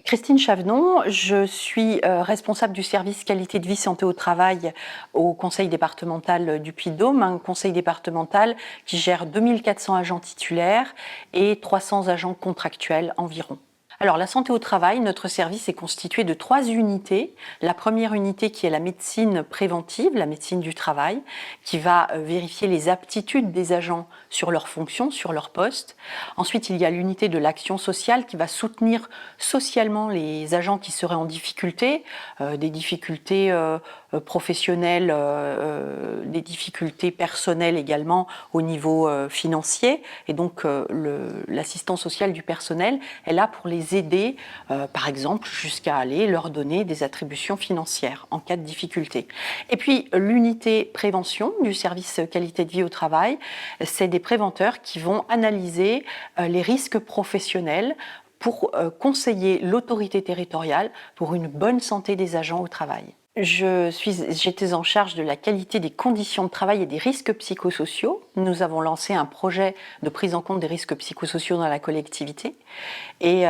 Christine Chavenon, je suis responsable du service qualité de vie santé au travail au conseil départemental du Puy-de-Dôme, un conseil départemental qui gère 2400 agents titulaires et 300 agents contractuels environ. Alors la santé au travail, notre service est constitué de 3 unités. La première unité qui est la médecine préventive, la médecine du travail, qui va vérifier les aptitudes des agents sur leurs fonctions, sur leur poste. Ensuite, il y a l'unité de l'action sociale qui va soutenir socialement les agents qui seraient en difficulté, des difficultés professionnelles, des difficultés personnelles également au niveau financier. Et donc l'assistance sociale du personnel est là pour les aider, par exemple, jusqu'à aller leur donner des attributions financières en cas de difficulté. Et puis l'unité prévention du service qualité de vie au travail, c'est des préventeurs qui vont analyser les risques professionnels pour conseiller l'autorité territoriale pour une bonne santé des agents au travail. J'étais en charge de la qualité des conditions de travail et des risques psychosociaux. Nous avons lancé un projet de prise en compte des risques psychosociaux dans la collectivité. Et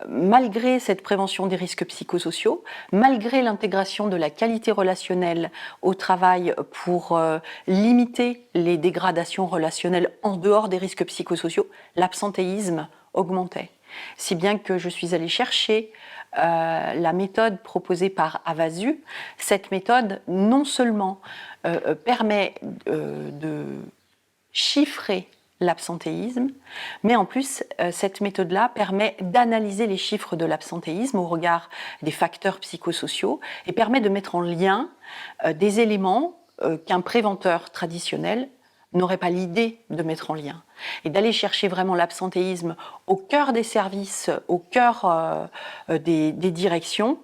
malgré cette prévention des risques psychosociaux, malgré l'intégration de la qualité relationnelle au travail pour limiter les dégradations relationnelles en dehors des risques psychosociaux, l'absentéisme augmentait. Si bien que je suis allée chercher la méthode proposée par Avazu. Cette méthode, non seulement permet de chiffrer l'absentéisme, mais en plus, cette méthode-là permet d'analyser les chiffres de l'absentéisme au regard des facteurs psychosociaux et permet de mettre en lien des éléments qu'un préventeur traditionnel n'aurait pas l'idée de mettre en lien. Et d'aller chercher vraiment l'absentéisme au cœur des services, au cœur des directions,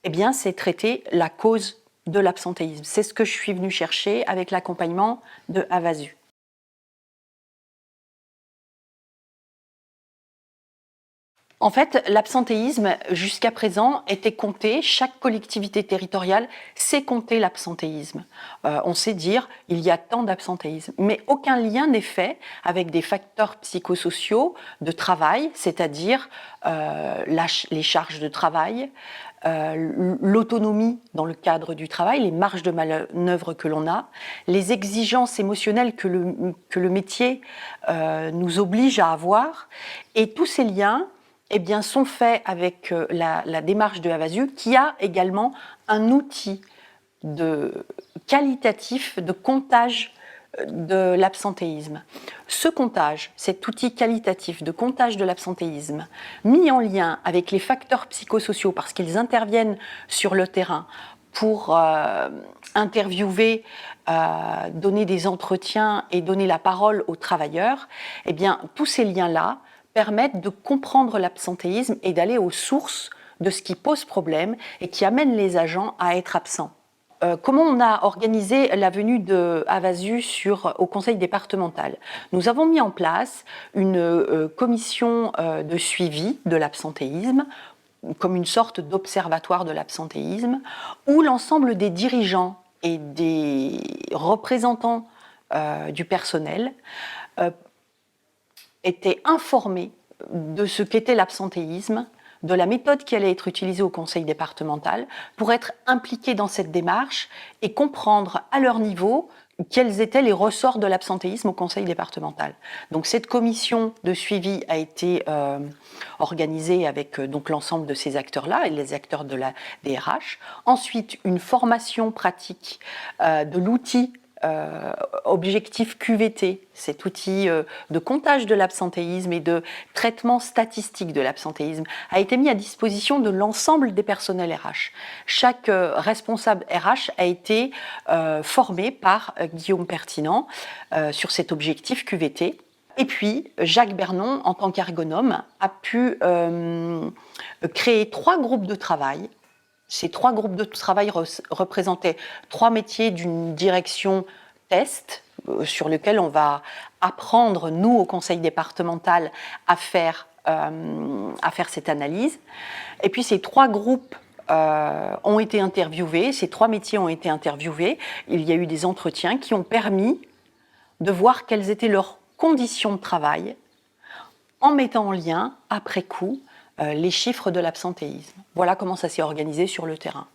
eh bien, c'est traiter la cause de l'absentéisme. C'est ce que je suis venue chercher avec l'accompagnement de Avazu. En fait, l'absentéisme, jusqu'à présent, était compté, chaque collectivité territoriale sait compter l'absentéisme. On sait dire, il y a tant d'absentéisme. Mais aucun lien n'est fait avec des facteurs psychosociaux de travail, c'est-à-dire les charges de travail, l'autonomie dans le cadre du travail, les marges de manœuvre que l'on a, les exigences émotionnelles que le métier nous oblige à avoir. Et tous ces liens sont faits avec la démarche de Avazu, qui a également un outil qualitatif de comptage de l'absentéisme. Ce comptage, cet outil qualitatif de comptage de l'absentéisme, mis en lien avec les facteurs psychosociaux, parce qu'ils interviennent sur le terrain pour interviewer, donner des entretiens et donner la parole aux travailleurs, eh bien, tous ces liens-là permettent de comprendre l'absentéisme et d'aller aux sources de ce qui pose problème et qui amène les agents à être absents. Comment on a organisé la venue de Avazu au conseil départemental? Nous avons mis en place une commission de suivi de l'absentéisme, comme une sorte d'observatoire de l'absentéisme, où l'ensemble des dirigeants et des représentants du personnel étaient informés de ce qu'était l'absentéisme, de la méthode qui allait être utilisée au conseil départemental pour être impliqués dans cette démarche et comprendre à leur niveau quels étaient les ressorts de l'absentéisme au conseil départemental. Donc cette commission de suivi a été organisée avec donc l'ensemble de ces acteurs-là et les acteurs de la DRH. Ensuite, une formation pratique de l'outil objectif QVT, cet outil de comptage de l'absentéisme et de traitement statistique de l'absentéisme, a été mis à disposition de l'ensemble des personnels RH. Chaque responsable RH a été formé par Guillaume Pertinent sur cet objectif QVT. Et puis, Jacques Bernon, en tant qu'ergonome, a pu créer 3 groupes de travail. Ces 3 groupes de travail représentaient 3 métiers d'une direction test sur lequel on va apprendre, nous, au conseil départemental, à faire cette analyse. Et puis ces 3 groupes ont été interviewés, ces 3 métiers ont été interviewés. Il y a eu des entretiens qui ont permis de voir quelles étaient leurs conditions de travail en mettant en lien, après coup, les chiffres de l'absentéisme. Voilà comment ça s'est organisé sur le terrain.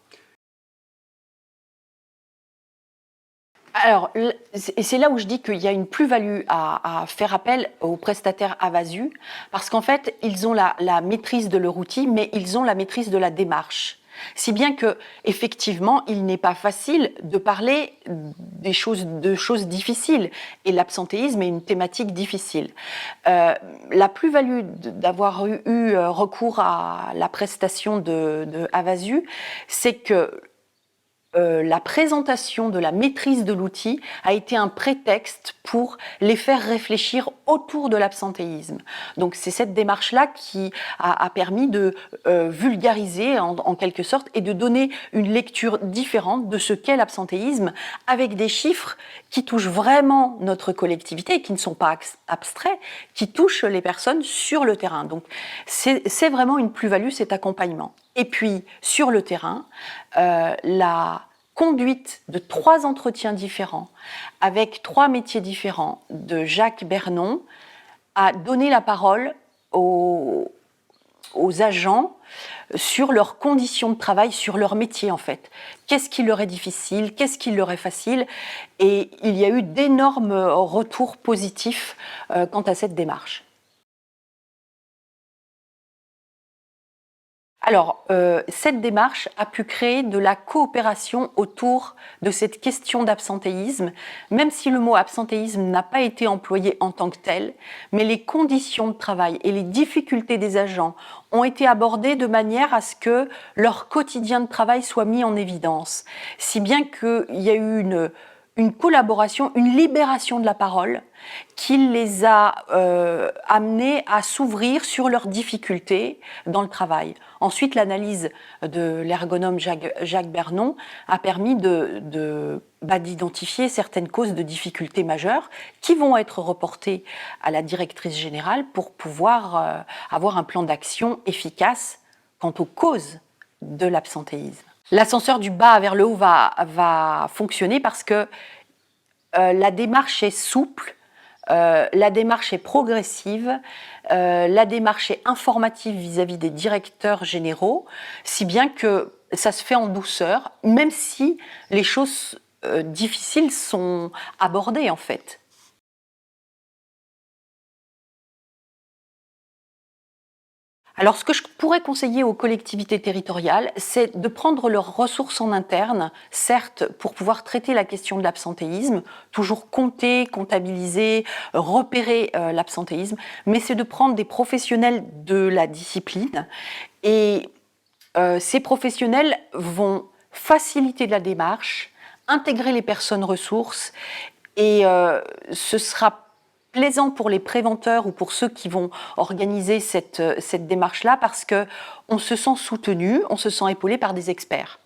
Alors, c'est là où je dis qu'il y a une plus-value à faire appel aux prestataires Avazu, parce qu'en fait, ils ont la maîtrise de leur outil, mais ils ont la maîtrise de la démarche. Si bien que, effectivement, il n'est pas facile de parler de choses difficiles. Et l'absentéisme est une thématique difficile. La plus-value d'avoir eu recours à la prestation de Avazu, c'est que la présentation de la maîtrise de l'outil a été un prétexte pour les faire réfléchir autour de l'absentéisme. Donc c'est cette démarche-là qui a permis de vulgariser en quelque sorte et de donner une lecture différente de ce qu'est l'absentéisme avec des chiffres qui touchent vraiment notre collectivité et qui ne sont pas abstraits, qui touchent les personnes sur le terrain. Donc c'est vraiment une plus-value, cet accompagnement. Et puis, sur le terrain, la conduite de 3 entretiens différents, avec 3 métiers différents, de Jacques Bernon, a donné la parole aux agents sur leurs conditions de travail, sur leur métier en fait. Qu'est-ce qui leur est difficile, qu'est-ce qui leur est facile, et il y a eu d'énormes retours positifs quant à cette démarche. Alors, cette démarche a pu créer de la coopération autour de cette question d'absentéisme, même si le mot absentéisme n'a pas été employé en tant que tel, mais les conditions de travail et les difficultés des agents ont été abordées de manière à ce que leur quotidien de travail soit mis en évidence, si bien qu'il y a eu une collaboration, une libération de la parole qui les a amenés à s'ouvrir sur leurs difficultés dans le travail. Ensuite, l'analyse de l'ergonome Jacques Bernon a permis d'identifier certaines causes de difficultés majeures qui vont être reportées à la directrice générale pour pouvoir avoir un plan d'action efficace quant aux causes de l'absentéisme. L'ascenseur du bas vers le haut va fonctionner parce que la démarche est souple, la démarche est progressive, la démarche est informative vis-à-vis des directeurs généraux, si bien que ça se fait en douceur, même si les choses difficiles sont abordées en fait. Alors, ce que je pourrais conseiller aux collectivités territoriales, c'est de prendre leurs ressources en interne, certes, pour pouvoir traiter la question de l'absentéisme, toujours compter, comptabiliser, repérer l'absentéisme, mais c'est de prendre des professionnels de la discipline et ces professionnels vont faciliter la démarche, intégrer les personnes ressources et ce sera plaisant pour les préventeurs ou pour ceux qui vont organiser cette démarche-là parce qu'on se sent soutenu, on se sent épaulé par des experts.